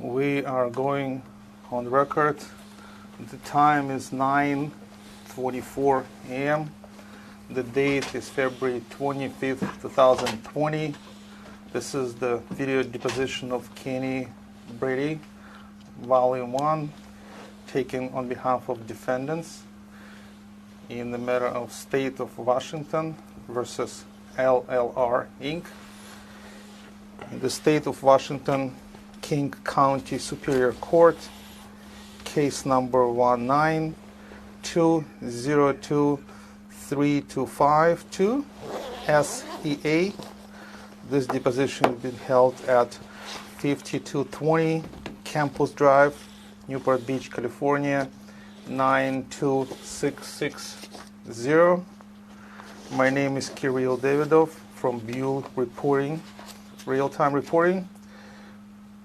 We are going on the record. The time is 9:24 a.m. The date is February 25th, 2020. This is the video deposition of Kenny Brady, Volume 1, taken on behalf of defendants in the matter of State of Washington versus LLR, Inc. In the State of Washington, King County Superior Court, case number 192023252, SEA. This deposition has been held at 5220 Campus Drive, Newport Beach, California, 92660. My name is Kirill Davidov from Buell Reporting, Real-Time Reporting.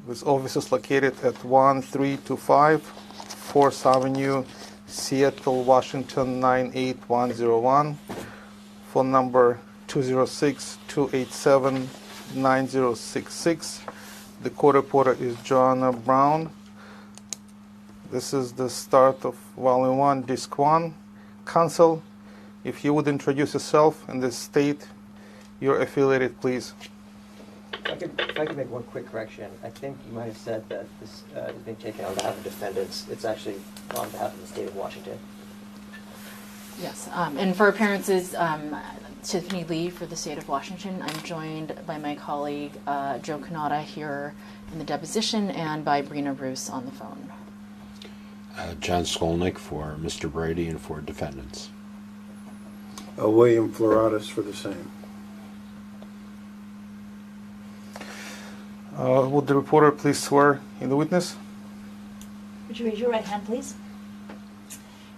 This office is located at 1325 4th Avenue, Seattle, Washington, 98101. Phone number 206-287-9066. The court reporter is Joanna Brown. This is the start of Volume 1, Disc 1. Counsel, if you would introduce yourself and the state you're affiliated, please. If I could make one quick correction. I think you might have said that this is being taken on behalf of defendants. It's actually on behalf of the state of Washington. Yes, and for appearances, Tiffany Lee for the state of Washington. I'm joined by my colleague Joe Kanata here in the deposition and by Brina Roos on the phone. John Skolnick for Mr. Brady and for defendants. William Floratis for the same. Would the reporter please swear in the witness? Would you raise your right hand, please?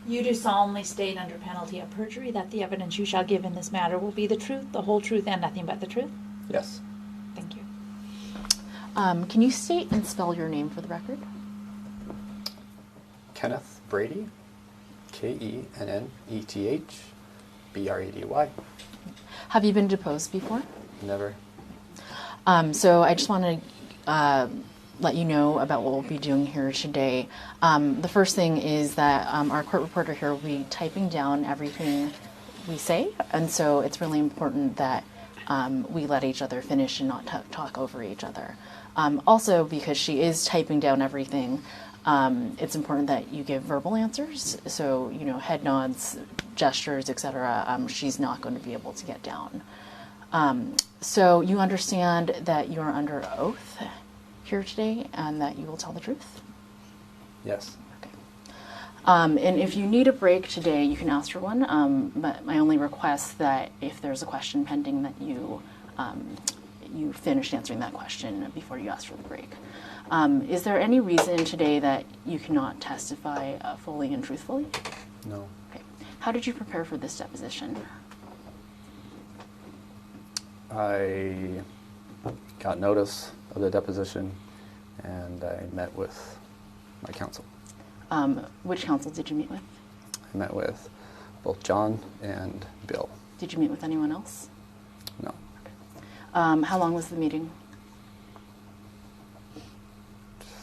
You do solemnly state under penalty of perjury that the evidence you shall give in this matter will be the truth, the whole truth, and nothing but the truth? Yes. Thank you. Can you state and spell your name for the record? Kenneth Brady, KENNETH Have you been deposed before? Never. So I just want to let you know about what we'll be doing here today. The first thing is that our court reporter here will be typing down everything we say, and so it's really important that we let each other finish and not talk over each other. Also, because she is typing down everything, it's important that you give verbal answers, so, you know, head nods, gestures, etc. She's not going to be able to get down. So you understand that you are under oath here today and that you will tell the truth? Yes. Okay. And if you need a break today, you can ask for one, but my only request that if there's a question pending that you finish answering that question before you ask for the break. Is there any reason today that you cannot testify fully and truthfully? No. Okay. How did you prepare for this deposition? I got notice of the deposition and I met with my counsel. Which counsel did you meet with? I met with both John and Bill. Did you meet with anyone else? No. How long was the meeting?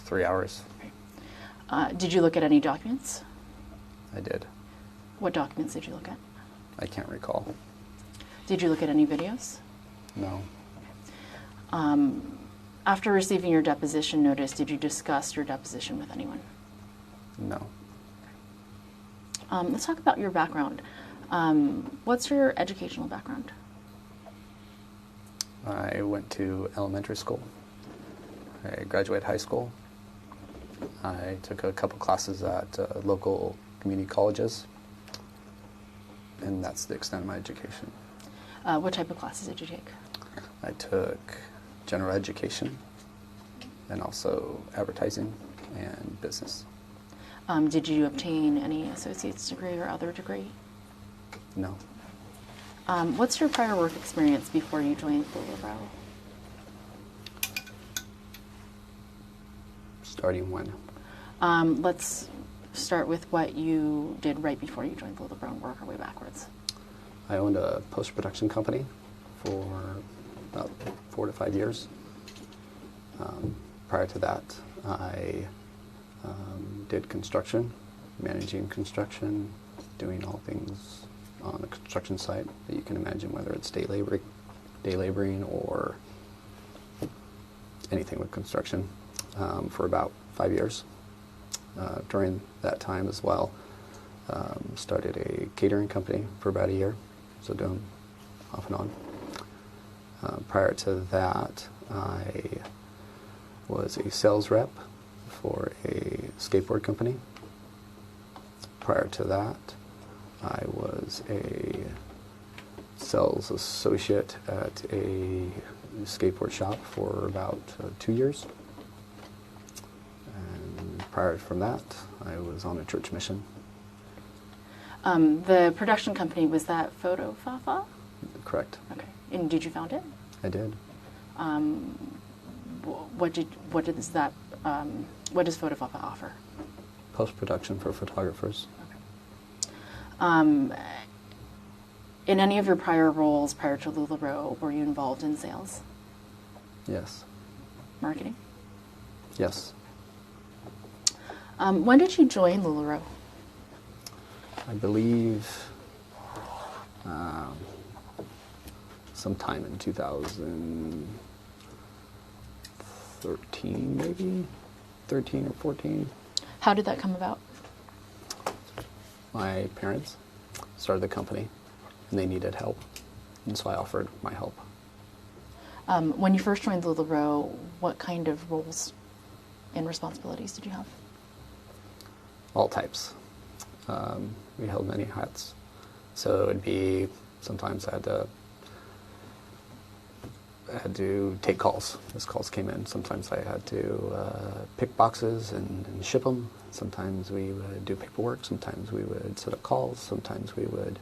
3 hours. Did you look at any documents? I did. What documents did you look at? I can't recall. Did you look at any videos? No. After receiving your deposition notice, did you discuss your deposition with anyone? No. Let's talk about your background. What's your educational background? I went to elementary school. I graduated high school. I took a couple classes at local community colleges, and that's the extent of my education. What type of classes did you take? I took general education and also advertising and business. Did you obtain any associate's degree or other degree? No. What's your prior work experience before you joined LuLaRoe? Starting when? Let's start with what you did right before you joined LuLaRoe and work our way backwards. I owned a post-production company for about 4 to 5 years. Prior to that, I did construction, managing construction, doing all things on a construction site that you can imagine, whether it's day laboring or anything with construction, for about 5 years. During that time as well, started a catering company for about a year, so doing off and on. Prior to that, I was a sales rep for a skateboard company. Prior to that, I was a sales associate at a skateboard shop for about 2 years. And prior from that, I was on a church mission. The production company, was that Photo Fafa? Correct. Okay. And did you found it? I did. What does Photo Fafa offer? Post-production for photographers. In any of your prior roles prior to LuLaRoe, were you involved in sales? Yes. Marketing? Yes. When did you join LuLaRoe? I believe sometime in 2013, maybe 13 or 14. How did that come about? My parents started the company, and they needed help, and so I offered my help. When you first joined LuLaRoe, what kind of roles and responsibilities did you have? All types. We held many hats. So it would be, sometimes I had to take calls as calls came in. Sometimes I had to pick boxes and ship them. Sometimes we would do paperwork. Sometimes we would set up calls. Sometimes we would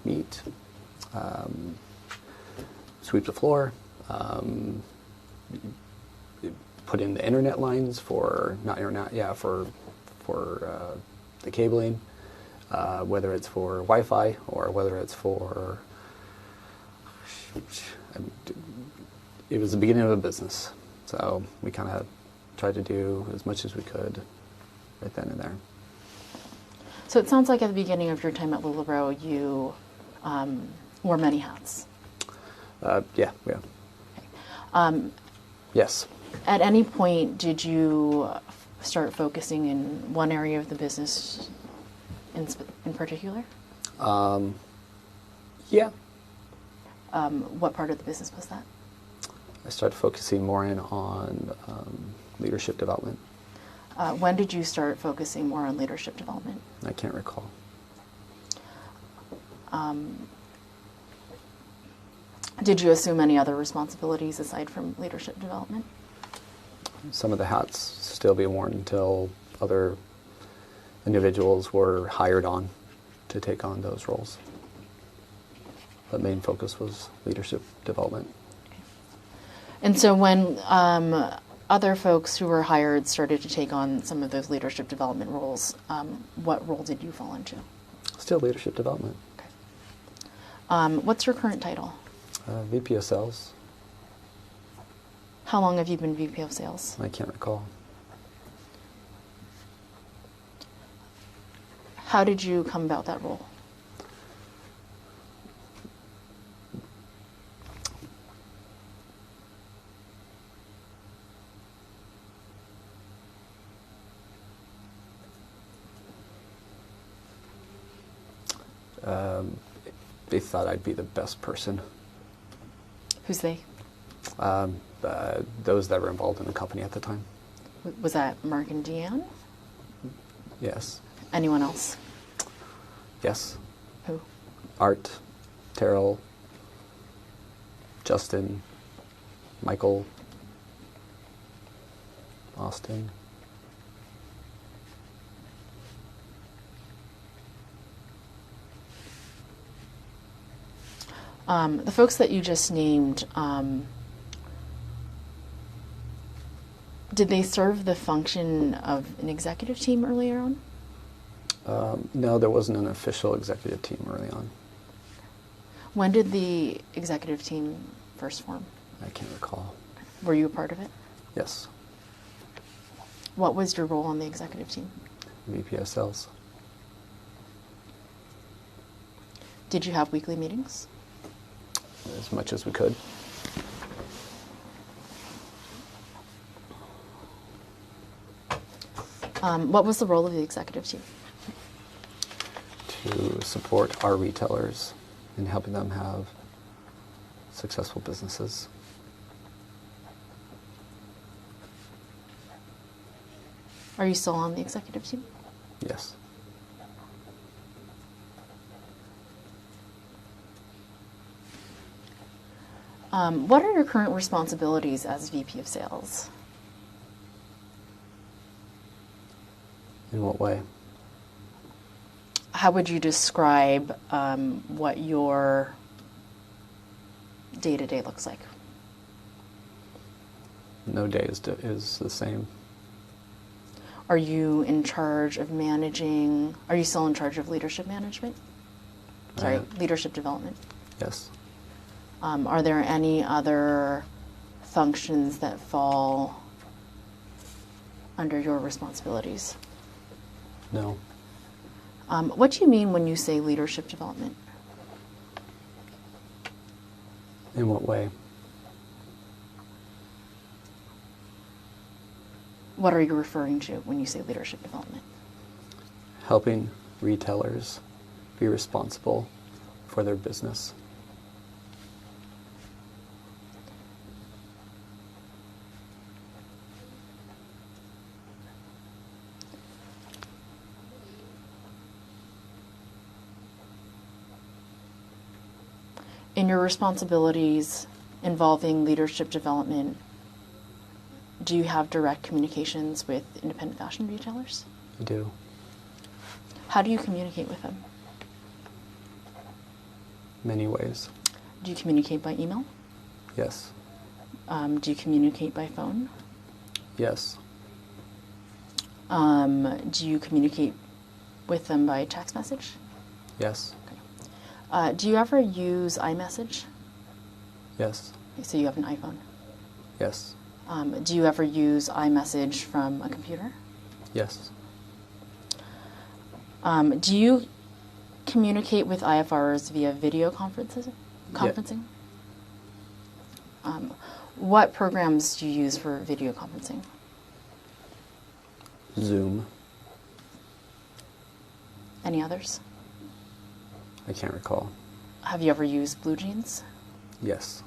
meet, sweep the floor, put in the internet lines for, not internet, yeah, for the cabling, whether it's for Wi-Fi or whether it's for, it was the beginning of a business. So we kind of tried to do as much as we could right then and there. So it sounds like at the beginning of your time at LuLaRoe, you wore many hats. Yeah. Yes. At any point, did you start focusing in one area of the business in particular? Yeah. What part of the business was that? I started focusing more in on leadership development. When did you start focusing more on leadership development? I can't recall. Did you assume any other responsibilities aside from leadership development? Some of the hats still be worn until other individuals were hired on to take on those roles. But main focus was leadership development. And so when other folks who were hired started to take on some of those leadership development roles, what role did you fall into? Still leadership development. Okay. What's your current title? VP of Sales. How long have you been VP of Sales? I can't recall. How did you come about that role? They thought I'd be the best person. Who's they? Those that were involved in the company at the time. Was that Mark and Deanne? Yes. Anyone else? Yes. Who? Art, Terrell, Justin, Michael, Austin. The folks that you just named, did they serve the function of an executive team earlier on? No, there wasn't an official executive team early on. When did the executive team first form? I can't recall. Were you a part of it? Yes. What was your role on the executive team? VP of Sales. Did you have weekly meetings? As much as we could. What was the role of the executive team? To support our retailers in helping them have successful businesses. Are you still on the executive team? Yes. What are your current responsibilities as VP of Sales? In what way? How would you describe what your day-to-day looks like? No day is the same. Are you in charge of managing, are you still in charge of leadership management? Sorry, leadership development. Yes. Are there any other functions that fall under your responsibilities? No. What do you mean when you say leadership development? In what way? What are you referring to when you say leadership development? Helping retailers be responsible for their business. In your responsibilities involving leadership development, do you have direct communications with independent fashion retailers? I do. How do you communicate with them? Many ways. Do you communicate by email? Yes. Do you communicate by phone? Yes. Do you communicate with them by text message? Yes. Do you ever use iMessage? Yes. So you have an iPhone. Yes. Do you ever use iMessage from a computer? Yes. Do you communicate with IFRs via video conferencing? What programs do you use for video conferencing? Zoom. Any others? I can't recall. Have you ever used Blue Jeans? Yes.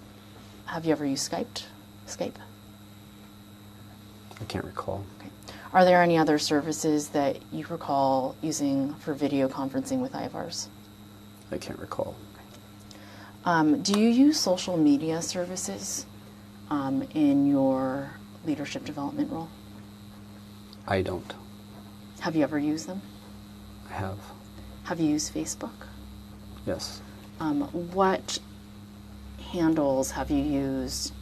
Have you ever used Skype? I can't recall. Okay. Are there any other services that you recall using for video conferencing with IFRs? I can't recall. Do you use social media services in your leadership development role? I don't. Have you ever used them? I have. Have you used Facebook? Yes. What handles have you used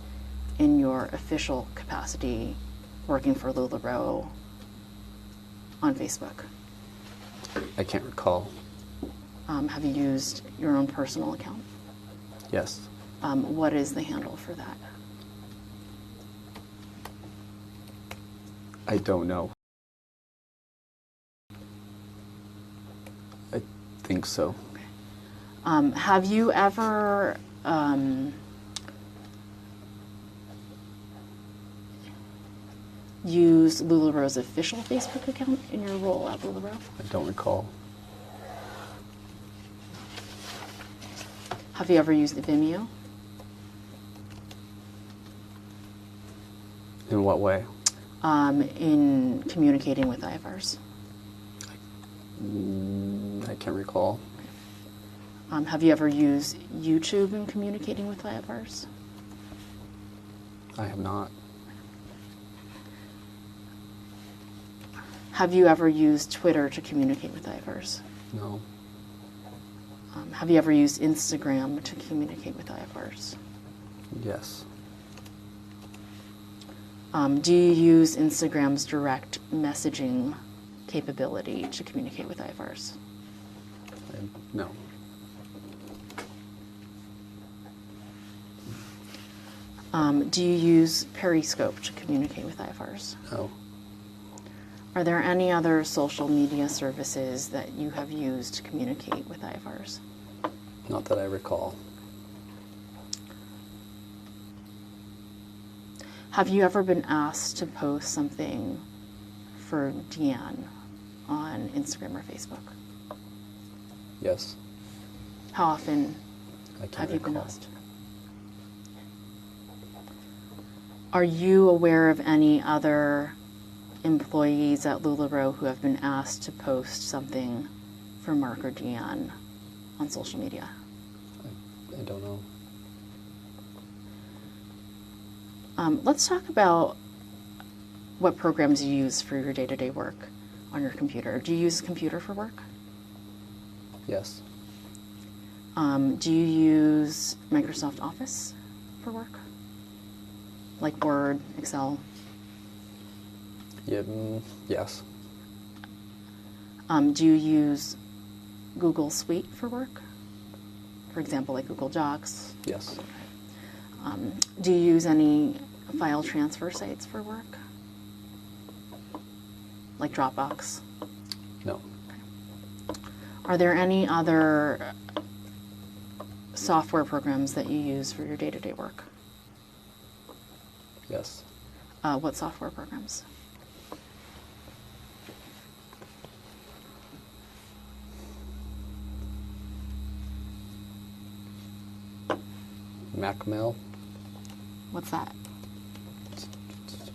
in your official capacity working for LuLaRoe on Facebook? I can't recall. Have you used your own personal account? Yes. What is the handle for that? I don't know. I think so. Have you ever used LuLaRoe's official Facebook account in your role at LuLaRoe? I don't recall. Have you ever used Vimeo? In what way? In communicating with IFRs? I can't recall. Have you ever used YouTube in communicating with IFRs? I have not. Have you ever used Twitter to communicate with IFRs? No. Have you ever used Instagram to communicate with IFRs? Yes. Do you use Instagram's direct messaging capability to communicate with IFRs? No. Do you use Periscope to communicate with IFRs? No. Are there any other social media services that you have used to communicate with IFRs? Not that I recall. Have you ever been asked to post something for Deanne on Instagram or Facebook? Yes. How often I can't have you been recall. asked? Are you aware of any other employees at LuLaRoe who have been asked to post something for Mark or Deanne on social media? I don't know. Let's talk about what programs you use for your day-to-day work on your computer. Do you use a computer for work? Yes. Do you use Microsoft Office for work? Like Word, Excel? Yeah, yes. Do you use Google Suite for work? For example, like Google Docs? Yes. Do you use any file transfer sites for work? Like Dropbox? No. Are there any other software programs that you use for your day-to-day work? Yes. What software programs? Macmail. What's that? It's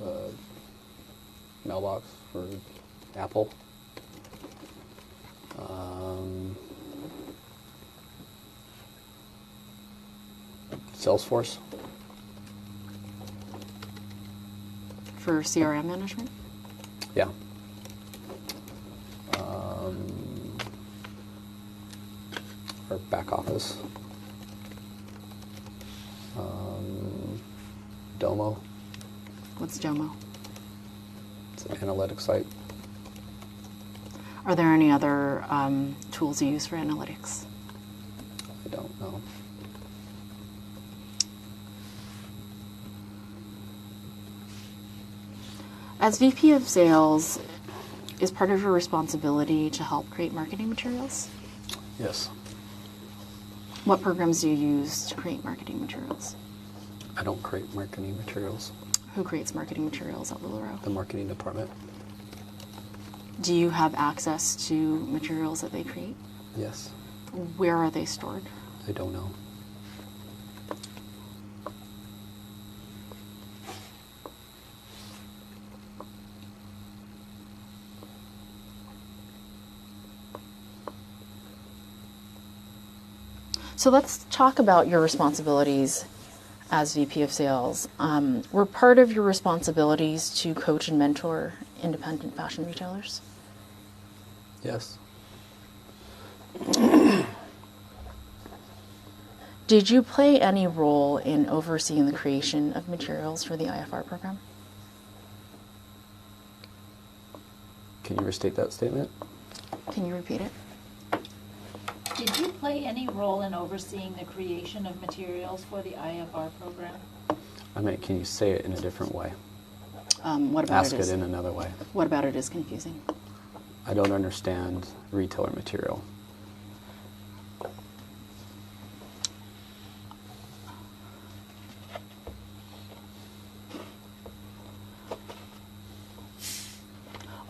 a mailbox for Apple. Salesforce. For CRM management? Yeah. Our back office. Domo. What's Domo? It's an analytics site. Are there any other tools you use for analytics? I don't know. As VP of Sales, is part of your responsibility to help create marketing materials? Yes. What programs do you use to create marketing materials? I don't create marketing materials. Who creates marketing materials at The LuLaRoe? marketing department. Do you have access to materials that they create? Yes. Where are they stored? I don't know. So let's talk about your responsibilities as VP of Sales. Were part of your responsibilities to coach and mentor independent fashion retailers? Yes. Did you play any role in overseeing the creation of materials for the IFR program? Can you restate that statement? Can you repeat it? Did you play any role in overseeing the creation of materials for the IFR program? I mean, can you say it in a different way? What about Ask it in another way. What about it is confusing? I don't understand retailer material.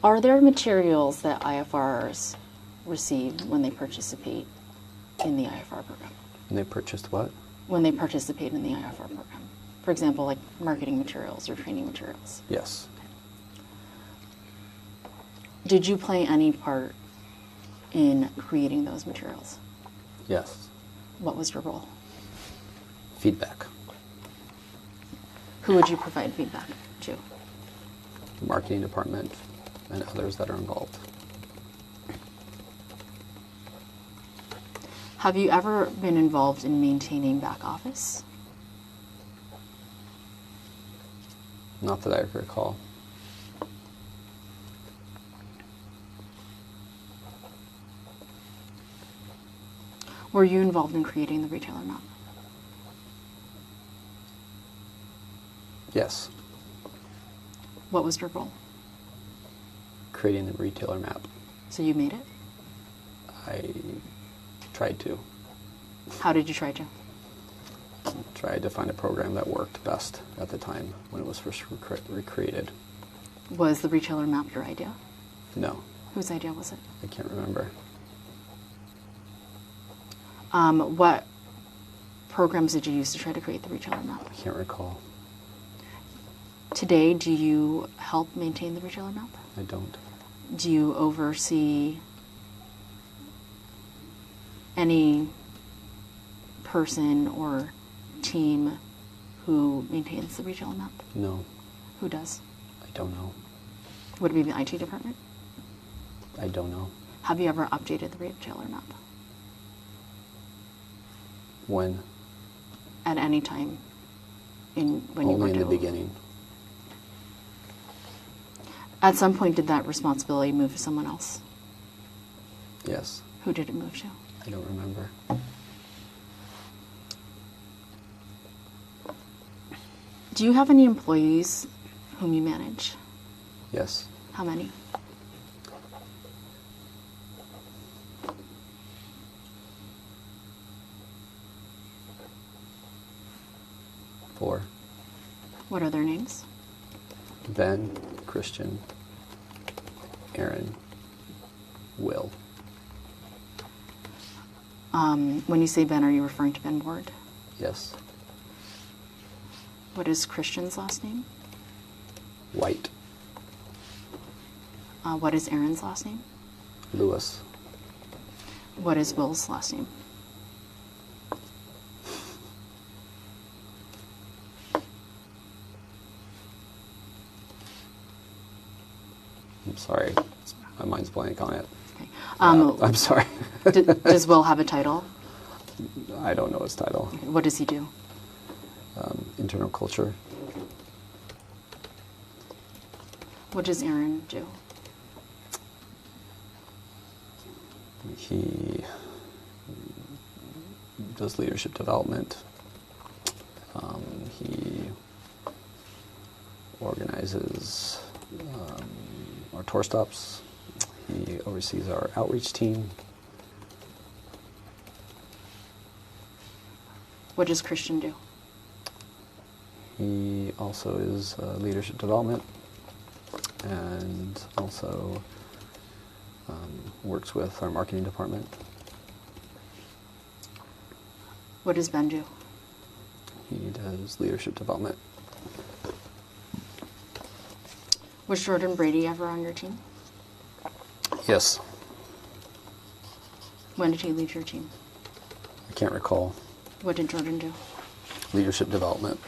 Are there materials that IFRs receive when they participate in the IFR program? And they purchased what? When they participate in the IFR program? For example, like marketing materials or training materials. Yes. Did you play any part in creating those materials? Yes. What was your role? Feedback. Who would you provide feedback to? The marketing department and others that are involved. Have you ever been involved in maintaining back office? Not that I recall. Were you involved in creating the retailer map? Yes. What was your role? creating the retailer map. So you made it? I tried to. How did you try to? Tried to find a program that worked best at the time when it was first recreated. Was the retailer map your idea? No, Whose idea was it? I can't remember. What programs did you use to try to create the retailer map? I can't recall. Today, do you help maintain the retailer map? I don't. Do you oversee any person or team who maintains the retailer map? No, Who does? I don't know. Would it be the IT department? I don't know. Have you ever updated the retailer map When? at any time when you Only in the to- beginning. At some point, did that responsibility move to someone else? Yes. Who did it move to? I don't remember. Do you have any employees whom you manage? Yes. How many? Four. What are their names? Ben, Christian, Aaron, Will. When you say Ben, are you referring to Ben Ward? Yes. What is Christian's last name? White. What is Aaron's last name? Lewis. What is Will's last name? I'm sorry. My mind's blank on it. Okay. I'm sorry. Does Will have a title? I don't know his title. What does he do? Internal culture. What does Aaron do? He does leadership development. He organizes our tour stops. He oversees our outreach team. What does Christian do? He also is leadership development and also works with our marketing department. What does Ben do? He does leadership development. Was Jordan Brady ever on your team? Yes. When did he leave your team? I can't recall. What did Jordan do? Leadership development.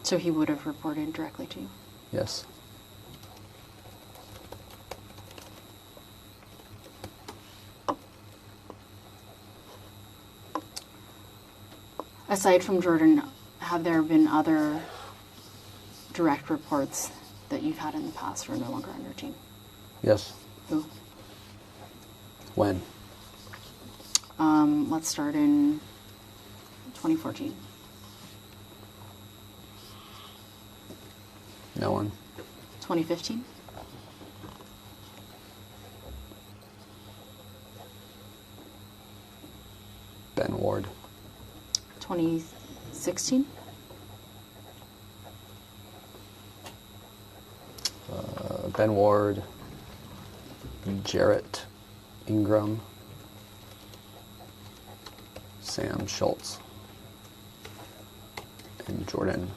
So he would have reported directly to you? Yes. Aside from Jordan, have there been other direct reports that you've had in the past who are no longer on your team? Yes. Who? When? Let's start in 2014. No one. 2015? Ben Ward. 2016? Ben Ward. Jarrett Ingram. Sam Schultz. And Jordan.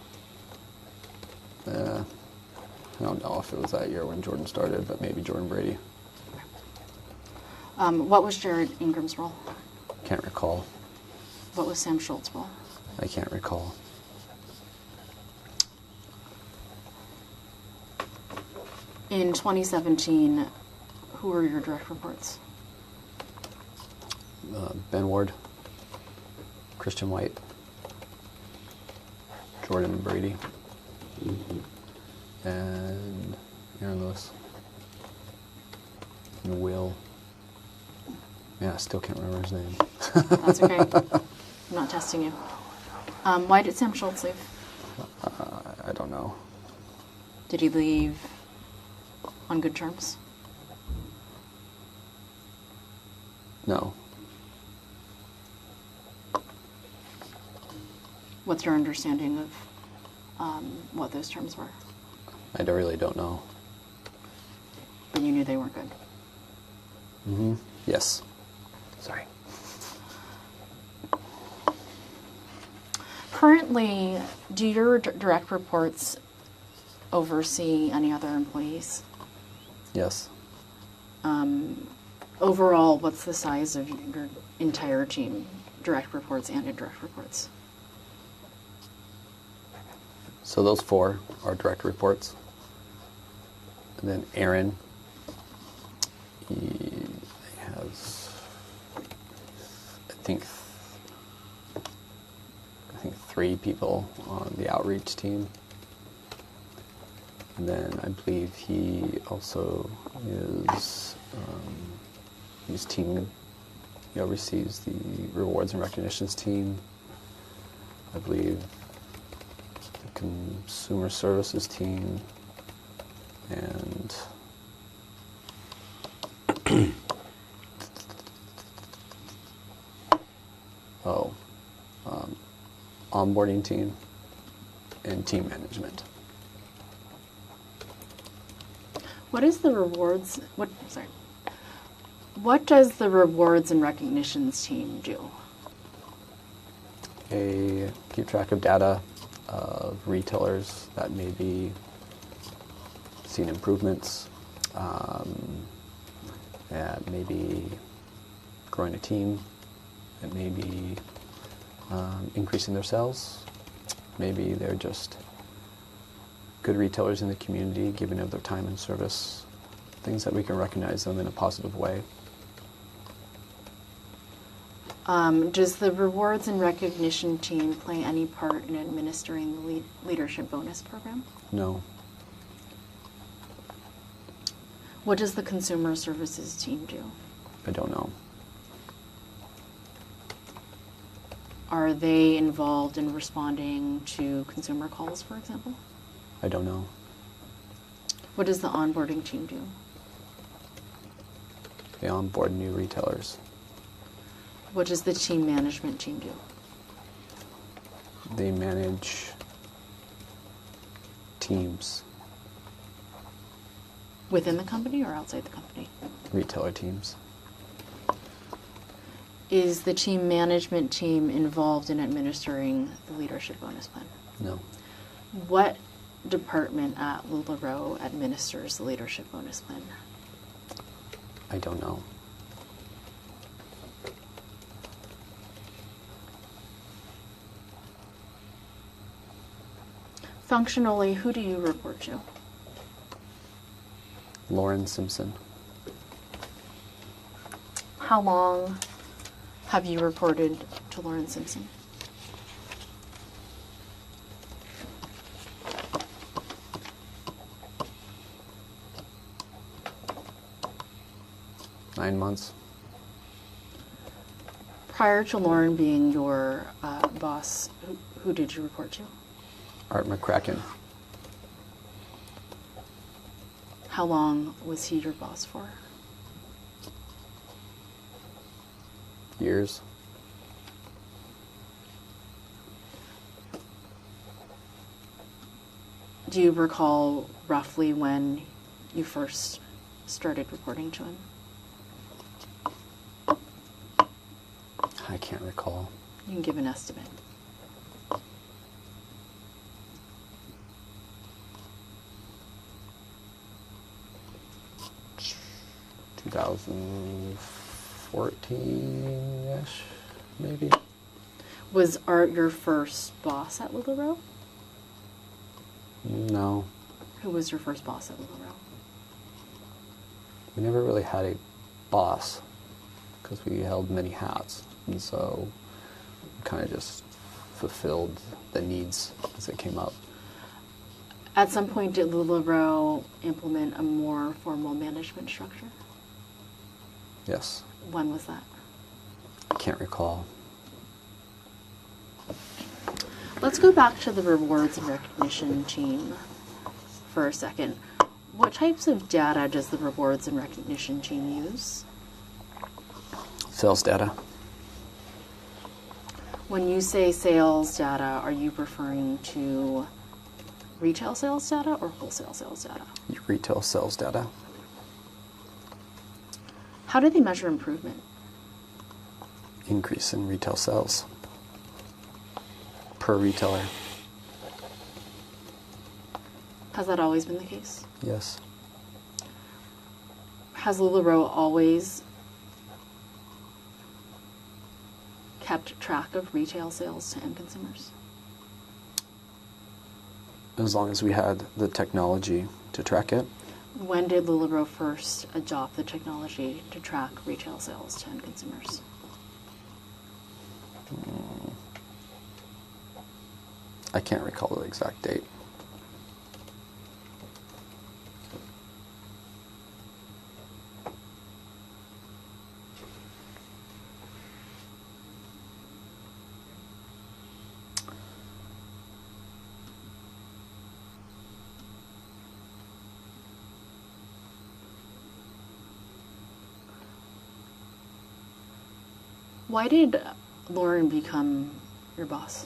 I don't know if it was that year when Jordan started, but maybe Jordan Brady. What was Jared Ingram's role? Can't recall. What was Sam Schultz's role? I can't recall. In 2017, who were your direct reports? Ben Ward. Christian White. Jordan Brady. And Aaron Lewis. And Will. Yeah, I still can't remember his name. That's okay. I'm not testing you. Why did Sam Schultz leave? I don't know. Did he leave on good terms? No. What's your understanding of what those terms were? Really don't know. But you knew they weren't good. Mm-hmm. Yes. Sorry. Currently, do your direct reports oversee any other employees? Yes. Overall, what's the size of your entire team, direct reports and indirect reports? So those 4 are direct reports. And then Aaron, he has, I think 3 people on the outreach team. And then I believe he also is, his team, he oversees the rewards and recognitions team. I believe the consumer services team, and onboarding team and team management. What is the rewards? What does the rewards and recognitions team do? They keep track of data of retailers that may be seen improvements, that may be growing a team, that may be increasing their sales. Maybe they're just good retailers in the community, giving of their time and service, things that we can recognize them in a positive way. Does the rewards and recognition team play any part in administering the leadership bonus program? No. What does the consumer services team do? I don't know. Are they involved in responding to consumer calls, for example? I don't know. What does the onboarding team do? They onboard new retailers. What does the team management team do? They manage teams, Within the company or outside the company? retailer teams. Is the team management team involved in administering the leadership bonus plan? No. What department at LuLaRoe administers the leadership bonus plan? I don't know. Functionally, who do you report to? Lauren Simpson. How long have you reported to Lauren Simpson? Nine months. Prior to Lauren being your boss, who did you report to? Art McCracken. How long was he your boss for? Years. Do you recall roughly when you first started reporting to him? I can't recall. You can give an estimate. 2014-ish, maybe. Was Art your first boss at LuLaRoe? No. Who was your first boss at LuLaRoe? We never really had a boss because we held many hats, and so we kind of just fulfilled the needs as it came up. At some point, did LuLaRoe implement a more formal management structure? Yes. When was that? I can't recall. Let's go back to the rewards and recognition team for for a second. What types of data does the rewards and recognition team use? Sales data. When you say sales data, are you referring to retail sales data or wholesale sales data? Retail sales data. How do they measure improvement? Increase in retail sales per retailer. Has that always been the case? Yes. Has LuLaRoe always kept track of retail sales to end consumers? As long as we had the technology to track it. When did LuLaRoe first adopt the technology to track retail sales to end consumers? I can't recall the exact date. Why did Lauren become your boss?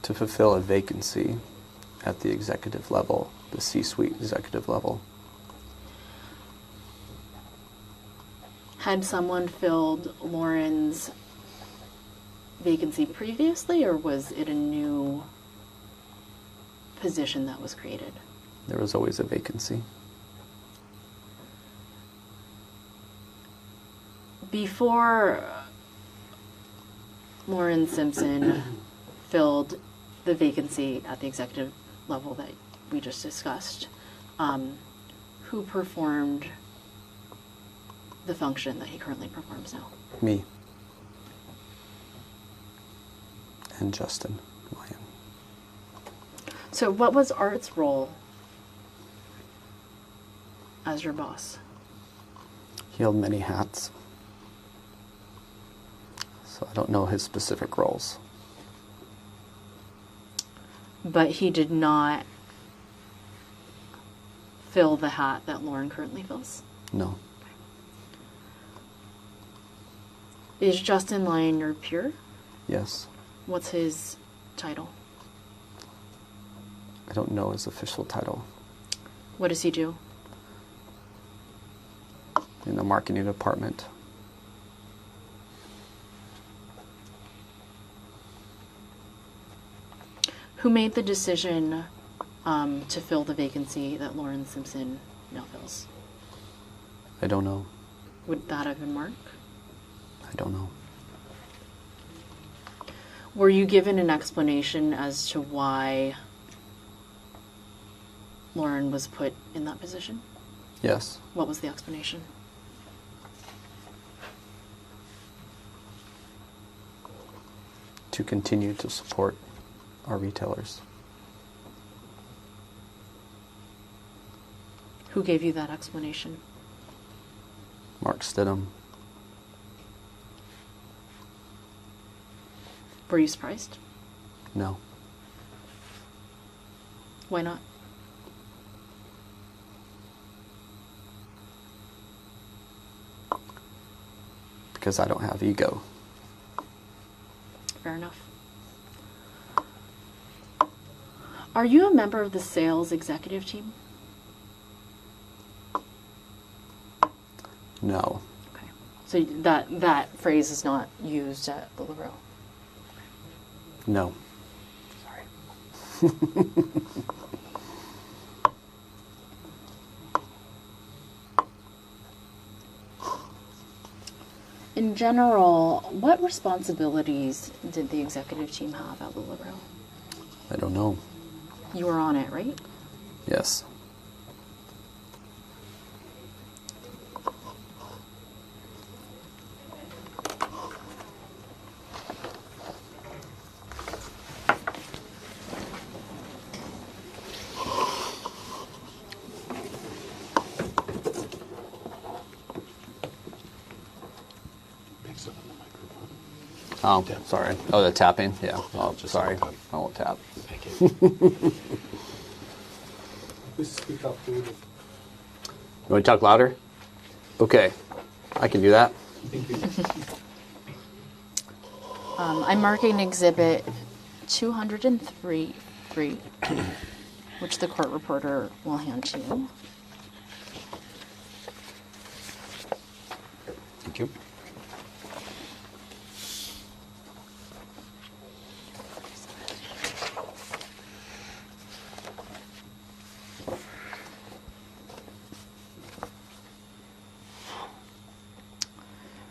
To fulfill a vacancy at the executive level, the C-suite executive level. Had someone filled Lauren's vacancy previously, or was it a new position that was created? There was always a vacancy. Before Lauren Simpson filled the vacancy at the executive level that we just discussed, who performed the function that he currently performs now? Me. And Justin Lyon. So what was Art's role as your boss? He held many hats. So I don't know his specific roles. But he did not fill the hat that Lauren currently fills? No. Is Justin Lyon your peer? Yes. What's his title? I don't know his official title. What does he do? In the marketing department. Who made the decision to fill the vacancy that Lauren Simpson now fills? I don't know. Would that have been Mark? I don't know. Were you given an explanation as to why Lauren was put in that position? Yes. What was the explanation? To continue to support our retailers. Who gave you that explanation? Mark Stidham. Were you surprised? No. Why not? Because I don't have ego. Fair enough. Are you a member of the sales executive team? No. Okay. So that phrase is not used at LuLaRoe? No. Sorry. In general, what responsibilities did the executive team have at LuLaRoe? I don't know. You were on it, right? Yes. Oh, sorry. Oh, the tapping? Yeah. Oh, just sorry. open. I won't tap. Thank you. Please speak up, please. You want to talk louder? Okay. I can do that. I'm marking Exhibit 203, which the court reporter will hand to you. Thank you.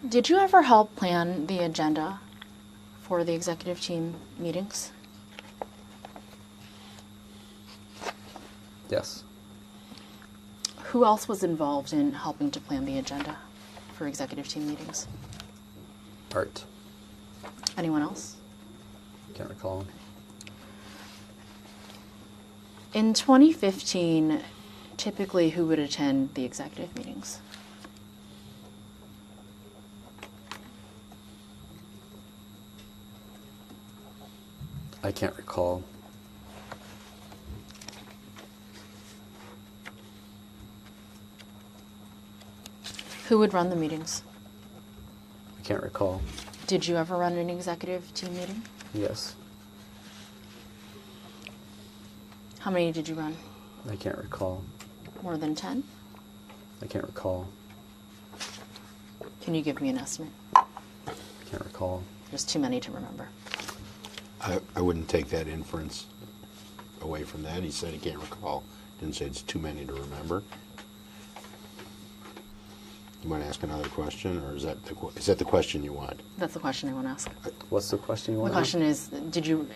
Did you ever help plan the agenda for the executive team meetings? Yes. Who else was involved in helping to plan the agenda for executive team meetings? Art. Anyone else? Can't recall. In 2015, typically who would attend the executive meetings? I can't recall. Who would run the meetings? I can't recall. Did you ever run an executive team meeting? Yes. How many did you run? I can't recall. More than 10? I can't recall. Can you give me an estimate? Can't recall. There's too many to remember. I wouldn't take that inference away from that. He said he can't recall. Didn't say it's too many to remember. You want to ask another question, or is that the question you want? That's the question I want to ask. What's the question you The want? question is,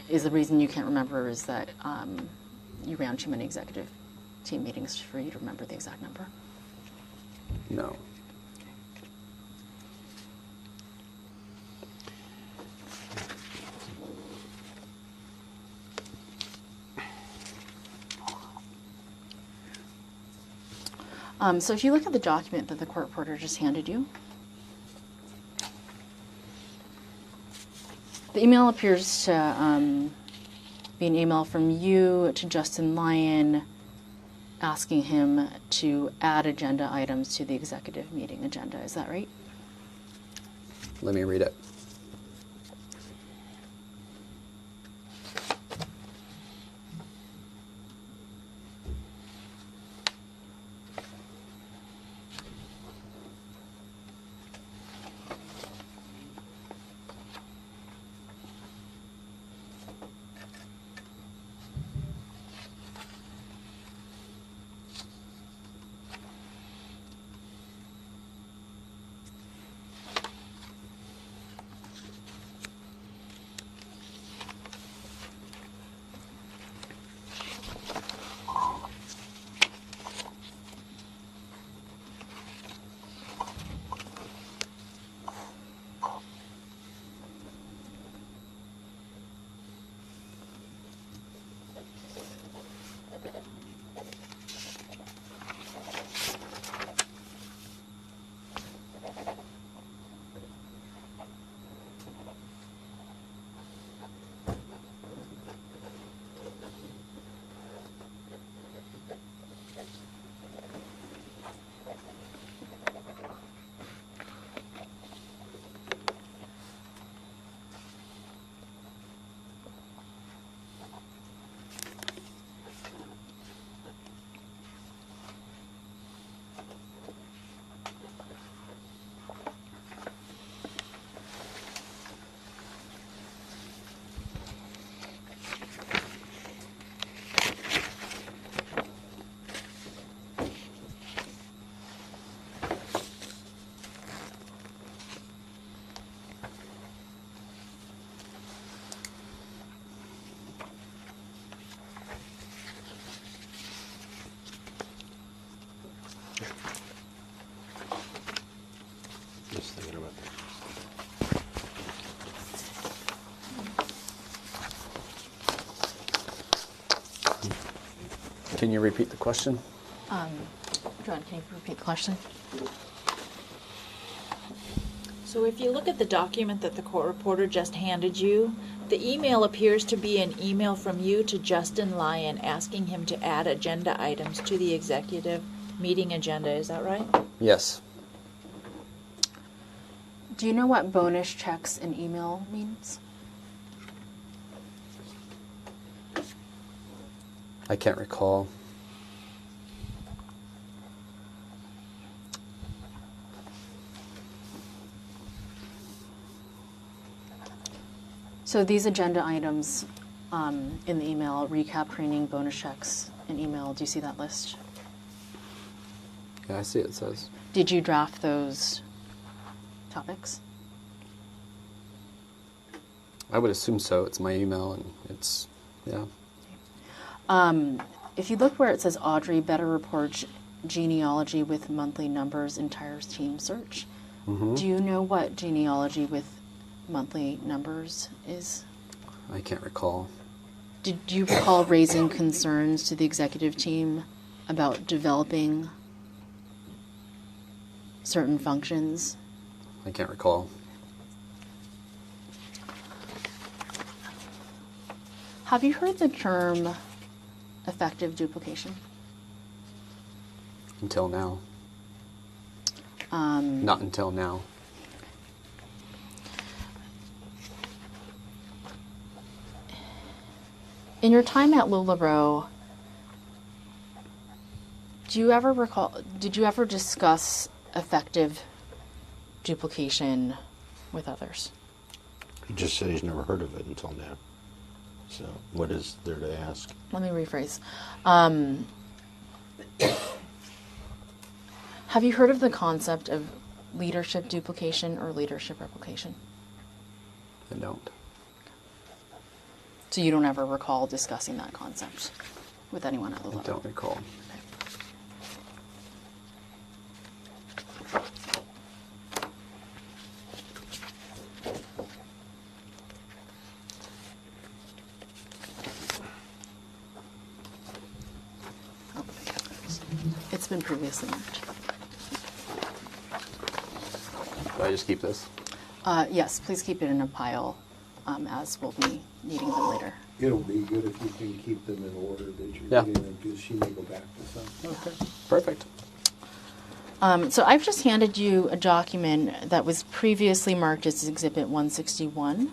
is the reason you can't remember is that you ran too many executive team meetings for you to remember the exact number? No. So if you look at the document that the court reporter just handed you, the email appears to be an email from you to Justin Lyon asking him to add agenda items to the executive meeting agenda. Is that right? Let me read it. Just thinking about that. Can you repeat the question? John, can you repeat the question? So if you look at the document that the court reporter just handed you, the email appears to be an email from you to Justin Lyon asking him to add agenda items to the executive meeting agenda. Is that right? Yes. Do you know what bonus checks in email means? I can't recall. So these agenda items in the email, recap, training, bonus checks, and email, do you see that list? Yeah, I see it says. Did you draft those topics? I would assume so. It's my email, and it's, yeah. If you look where it says Audrey, better report genealogy with monthly numbers, entire team search. Mm-hmm. Do you know what genealogy with monthly numbers is? I can't recall. Did you recall raising concerns to the executive team about developing certain functions? I can't recall. Have you heard the term effective duplication? Until now. Not until now. In your time at LuLaRoe, did you ever discuss effective duplication with others? He just said he's never heard of it until now. So what is there to ask? Let me rephrase. Have you heard of the concept of leadership duplication or leadership replication? I don't. So you don't ever recall discussing that concept with anyone at I LuLaRoe? don't recall. It's been previously marked. Do I just keep this? Yes, please keep it in a pile, as we'll be needing them later. It'll be good if you can keep them in order that you're Yeah. getting them, because she may go back to some. Okay. Perfect. So I've just handed you a document that was previously marked as Exhibit 161.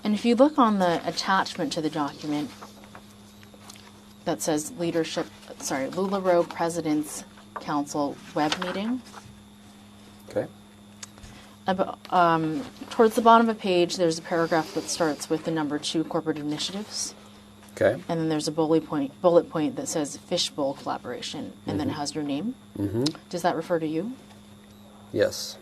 And if you look on the attachment to the document that says LuLaRoe President's Council web meeting, Okay. towards the bottom of a page, there's a paragraph that starts with the number 2 corporate initiatives. Okay. And then there's a bullet point that says Fishbowl Collaboration, and then it has your name. Mm-hmm. Does that refer to you? Yes.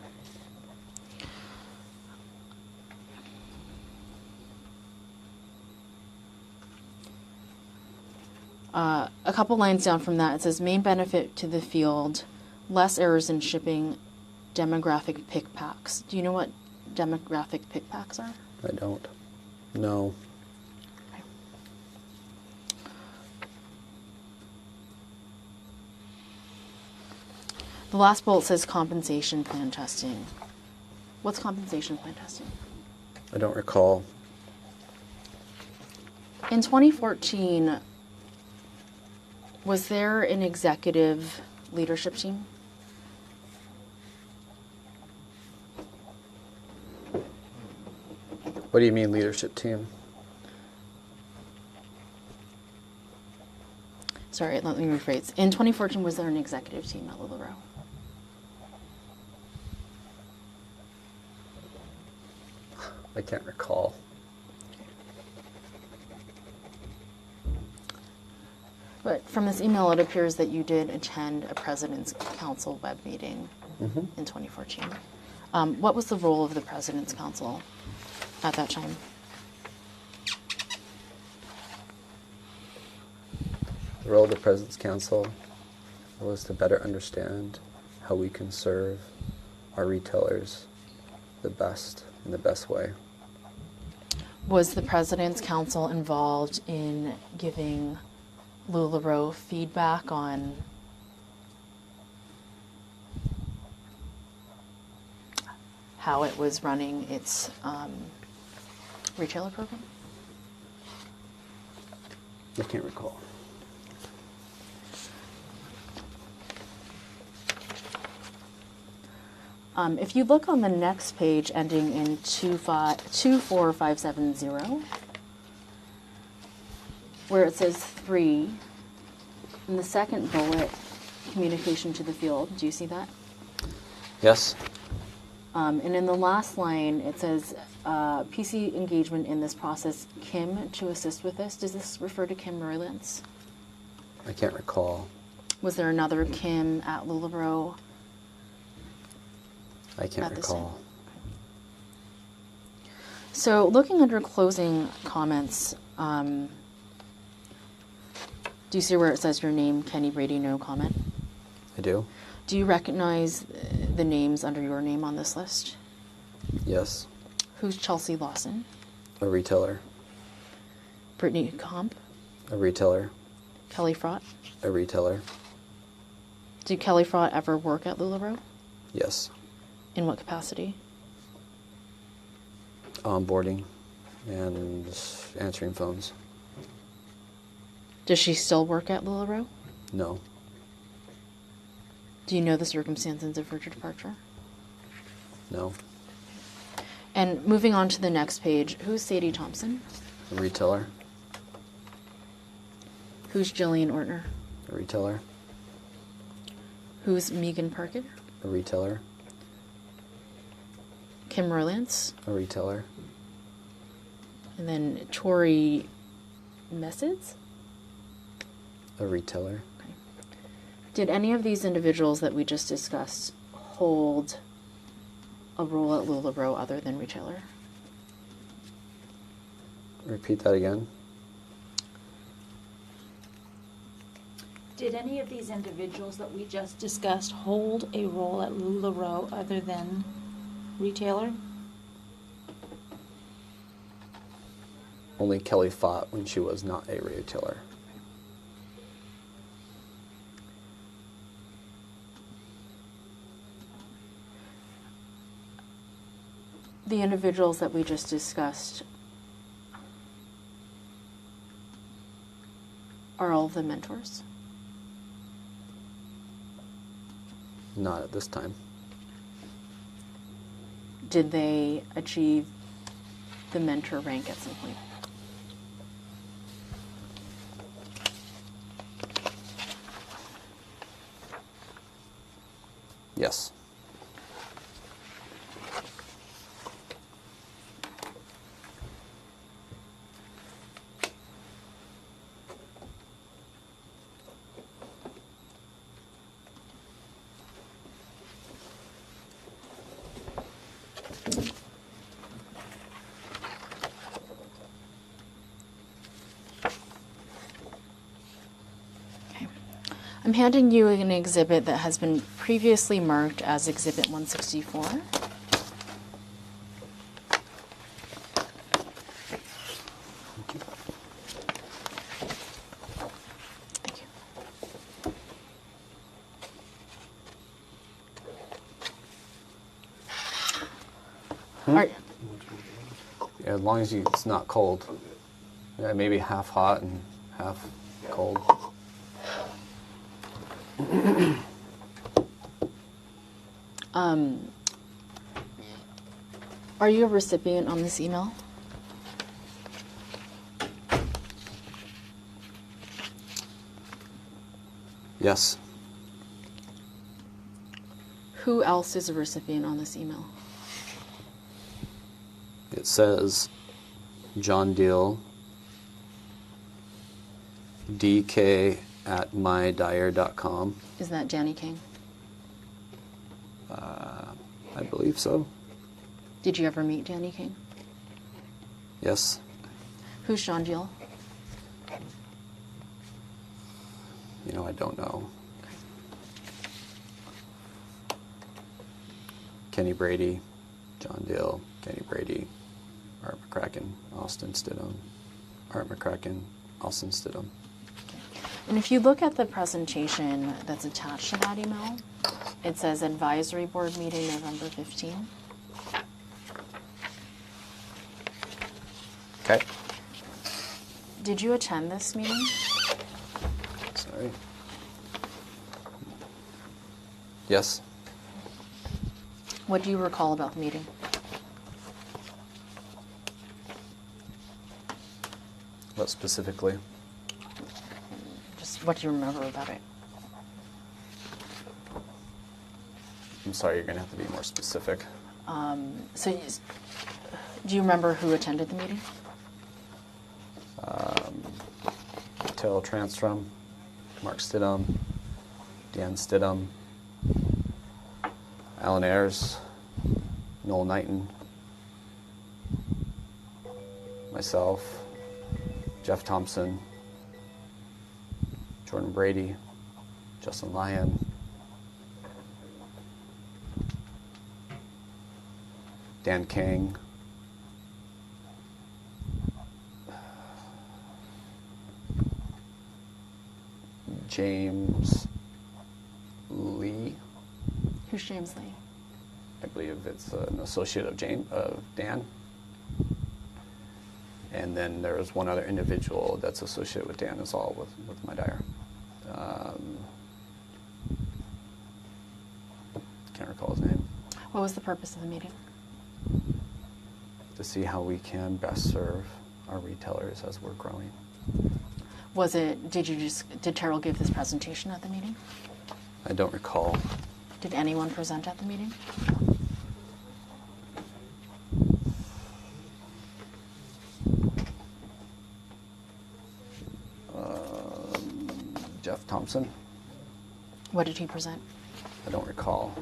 A couple lines down from that, it says main benefit to the field, less errors in shipping, demographic pick packs. Do you know what demographic pick packs are? I don't. No. The last bullet says compensation plan testing. What's compensation plan testing? I don't recall. In 2014, was there an executive leadership team? What do you mean leadership team? Sorry, let me rephrase. In 2014, was there an executive team at LuLaRoe? I can't recall. But from this email, it appears that you did attend a President's Council web meeting in 2014. What was the role of the President's Council at that time? The role of the President's Council was to better understand how we can serve our retailers the best in the best way. Was the President's Council involved in giving LuLaRoe feedback on how it was running its retailer program? I can't recall. If you look on the next page ending in 24570, where it says 3, in the second bullet, communication to the field, do you see that? Yes. And in the last line, it says PC engagement in this process, Kim to assist with this. Does this refer to Kim Roylance? I can't recall. Was there another Kim at LuLaRoe? I can't At the same- recall. So looking under closing comments, do you see where it says your name, Kenny Brady, no comment? I do? Do you recognize the names under your name on this list? Yes. Who's Chelsea Lawson? A retailer. Brittany Comp? A retailer. Kelly Fraught? A retailer. Do Kelly Fraught ever work at LuLaRoe? Yes. In what capacity? Onboarding and answering phones. Does she still work at LuLaRoe? No. Do you know the circumstances of her departure? No. And moving on to the next page, who's Sadie Thompson? A retailer. Who's Jillian Ortner? A retailer. Who's Megan Parker? A retailer. Kim Roylance? A retailer. And then Tori Messids? A retailer. Did any of these individuals that we just discussed hold a role at LuLaRoe other than retailer? Repeat that again. Did any of these individuals that we just discussed hold a role at LuLaRoe other than retailer? Only Kelly fought when she was not a retailer. The individuals that we just discussed, are all of them mentors? Not at this time. Did they achieve the mentor rank at some point? Yes. Okay. I'm handing you an exhibit that has been previously marked as Exhibit 164. Thank you. Are- Yeah, as long as it's not cold. Yeah, maybe half hot and half cold. Are you a recipient on this email? Yes. Who else is a recipient on this email? It says John Deal, dk@mydyer.com. Is that Danny King? I believe so. Did you ever meet Danny King? Yes. Who's Sean Gill? You know, I don't know. Kenny Brady, John Deal, Kenny Brady. Art McCracken, Austin Stidham. Art McCracken, Austin Stidham. And if you look at the presentation that's attached to that email, it says advisory board meeting November 15. Okay. Did you attend this meeting? Sorry. Yes. What do you recall about the meeting? What specifically? Just what do you remember about it? I'm sorry, you're going to have to be more specific. Do you remember who attended the meeting? Taylor Transtrom, Mark Stidham, Dan Stidham, Alan Ayers, Noel Knighton, myself, Jeff Thompson, Jordan Brady, Justin Lyon, Dan King, James Lee. Who's James Lee? I believe it's an associate of Dan. And then there was one other individual that's associated with Dan as well with my dyer. Can't recall his name. What was the purpose of the meeting? To see how we can best serve our retailers as we're growing. Did Terrell give this presentation at the meeting? I don't recall. Did anyone present at the meeting? Jeff Thompson? What did he present? I don't recall.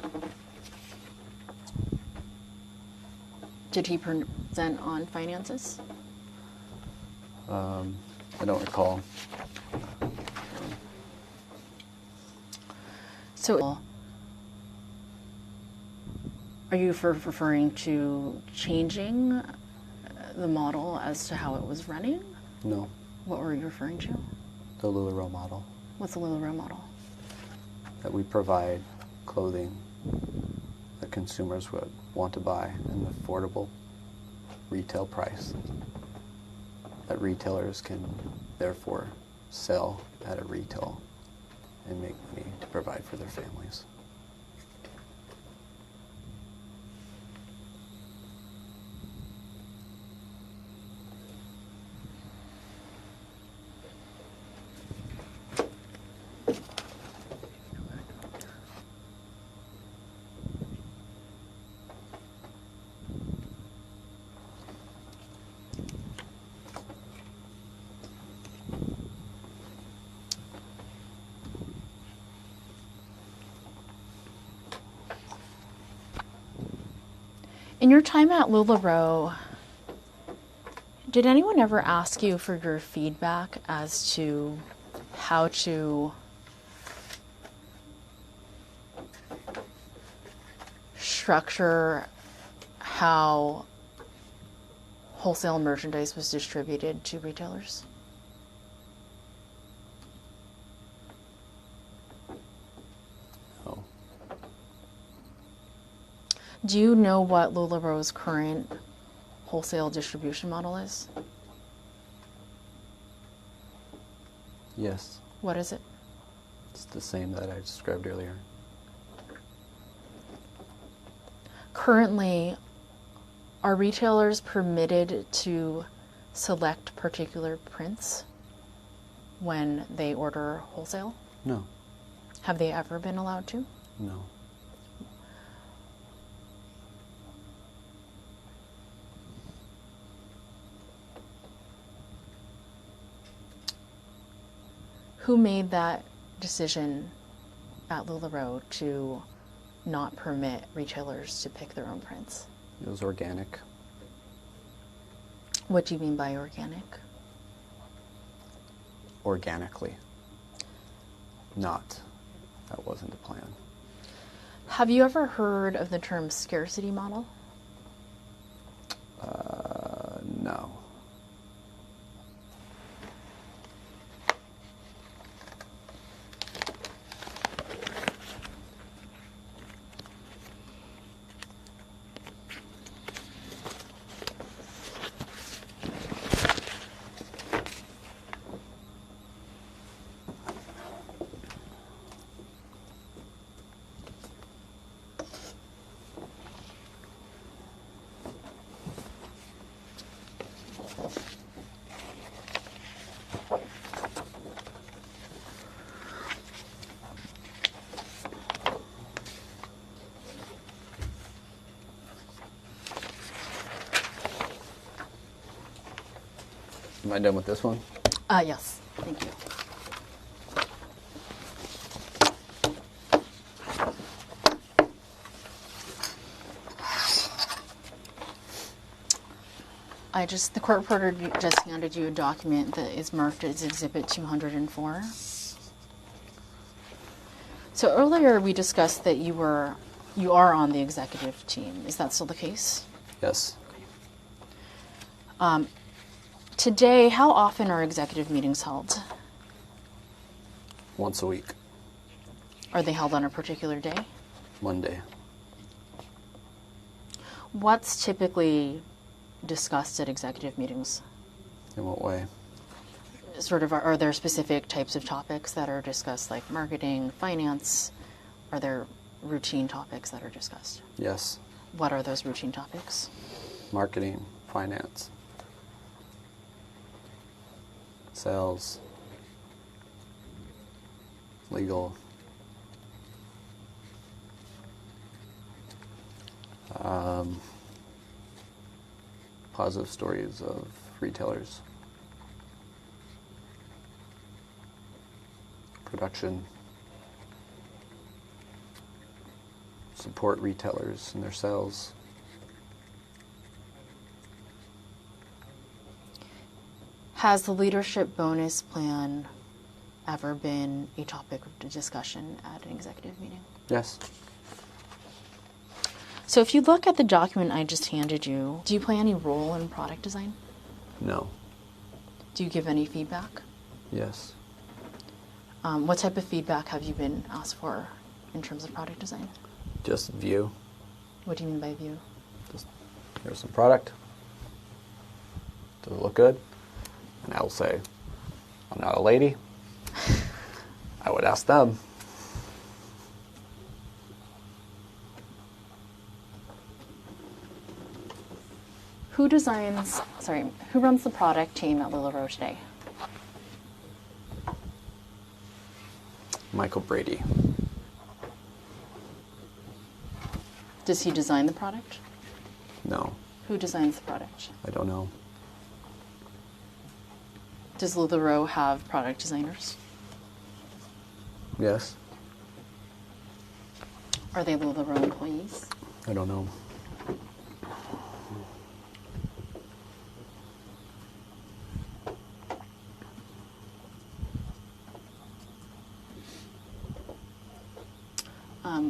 Did he present on finances? I don't recall. So, are you referring to changing the model as to how it was running? No. What were you referring to? The LuLaRoe model. What's the LuLaRoe model? That we provide clothing that consumers would want to buy at an affordable retail price. That retailers can therefore sell at a retail and make money to provide for their families. In your time at LuLaRoe, did anyone ever ask you for your feedback as to how to structure how wholesale merchandise was distributed to retailers? Oh, Do you know what LuLaRoe's current wholesale distribution model is? yes. What is it? It's the same that I described earlier. Currently, are retailers permitted to select particular prints when they order wholesale? No. Have they ever been allowed to? No. Who made that decision at LuLaRoe to not permit retailers to pick their own prints? It was organic. What do you mean by organic? Organically. Not. That wasn't the plan. Have you ever heard of the term scarcity model? No. Am I done with this one? Yes, thank you. The court reporter just handed you a document that is marked as Exhibit 204. So earlier we discussed that you are on the executive team. Is that still the case? Yes. Today, how often are executive meetings held? Once a week. Are they held on a particular day? Monday. What's typically discussed at executive meetings? In what way? Sort of, are there specific types of topics that are discussed, like marketing, finance? Are there routine topics that are discussed? Yes. What are those routine topics? Marketing, finance, sales, legal, positive stories of retailers, production, support retailers in their sales. Has the leadership bonus plan ever been a topic of discussion at an executive meeting? Yes. So if you look at the document I just handed you, do you play any role in product design? No. Do you give any feedback? Yes. What type of feedback have you been asked for in terms of product design? Just view. What do you mean by view? Just here's some product. Does it look good? And I will say, I'm not a lady. I would ask them. Who runs the product team at LuLaRoe today? Michael Brady. Does he design the product? No, Who designs the product? I don't know. Does LuLaRoe have product designers? Yes, Are they LuLaRoe employees? I don't know.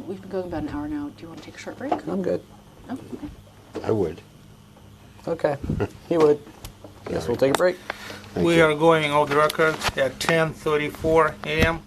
We've been going about an hour now. Do you want to take a short break? I'm good. Oh, okay. I would. Okay, he would. Guess we'll take a break. We are going off the record at 10:34 a.m.